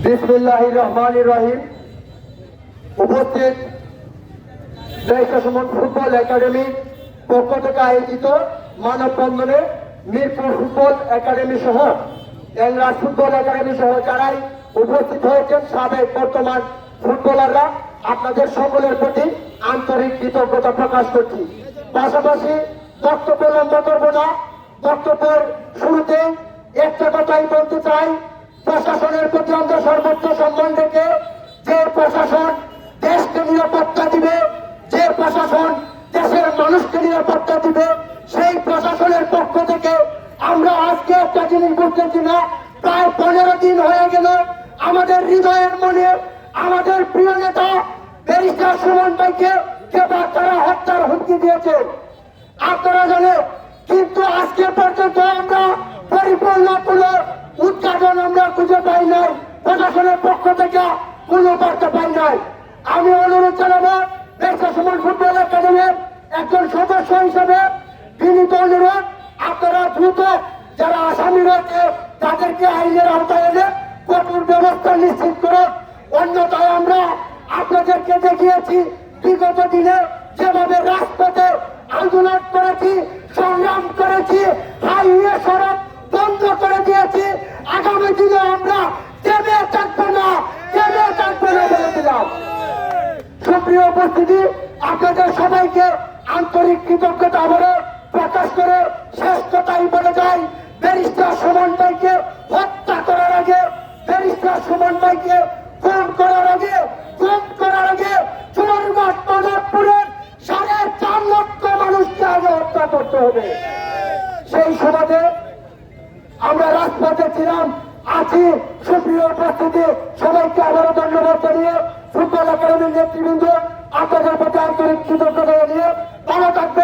বিসমিল্লাহির রহমানির রহিম। উপস্থিত সুমন ফুটবল একাডেমি পক্ষ থেকে আয়োজিত মানববন্ধনে মিরপুর ফুটবল একাডেমি সহ এলরাজ ফুটবল একাডেমি সহ যারাই উপস্থিত হয়েছেন সাবেক বর্তমান ফুটবলাররা, আপনাদের সকলের প্রতি আন্তরিক কৃতজ্ঞতা প্রকাশ করছি। পাশাপাশি বক্তব্য লম্বা করব না, বক্তব্যের শুরুতে একটা কথাই বলতে চাই, প্রশাসনের প্রতি আমরা সর্বোচ্চ সম্মান রেখে, যে প্রশাসন দেশকে নিরাপত্তা দিবে, যে প্রশাসন দেশের মানুষকে নিরাপত্তা দিবে, সেই প্রশাসনের পক্ষ থেকে আমরা আজকে একটা জিনিস বুঝতেছি না, প্রায় 15 দিন হয়ে গেল আমাদের হৃদয়ের মনে আমাদের প্রিয় নেতা ব্যারিস্টার সুমন ভাইকে তারা হত্যার হুমকি দিয়েছে, আপনারা জানেন। কিন্তু আজকে পর্যন্ত আমরা পরিপূর্ণ কোনো উদ্ঘাটন আমরা খুঁজে পাই নাই, প্রশাসনের পক্ষ থেকে কোনো বার্তা পাই নাই। আমি অনুরোধ জানাবো ব্যারিস্টার সুমন ফুটবল একাডেমির একজন সদস্য হিসেবে বিনীত অনুরোধ, আপনারা দ্রুত যারা আসামি রয়েছে তাদেরকে আইনের আওতায় এনে কঠোর ব্যবস্থা নিশ্চিত করুন। অন্যথায় আমরা আপনাদেরকে দেখিয়েছি বিগত দিনে যেভাবে রাজপথে আন্দোলন করেছি, সংগ্রাম করেছি, হাইওয়ে সড়ক বন্ধ করে দিয়েছি, আগামী দিনে আমরা থেমে থাকবো না বলে দিলাম। সুপ্রিয় উপস্থিতি, আপনাদের সবাইকে আন্তরিক কৃতজ্ঞতা আবারও প্রকাশ করে শেষ কথাই বলে যাই, ব্যারিস্টার সুমন ভাইকে হত্যা করার আগে, ব্যারিস্টার সুমন ভাইকে খুন করার আগে চুয়ারমাঠ মাধবপুরের 4.5 লক্ষ মানুষকে আগে হত্যা করতে হবে। সেই সুবাদে আমরা রাজপথে ছিলাম, আছি। সুপ্রিয় উপস্থিতি, সবাইকে আবারও ধন্যবাদ জানিয়ে ফুটবল একাডেমির নেতৃবৃন্দ আপনাদের প্রতি আন্তরিক কৃতজ্ঞতা জানিয়ে ভালো থাকবে।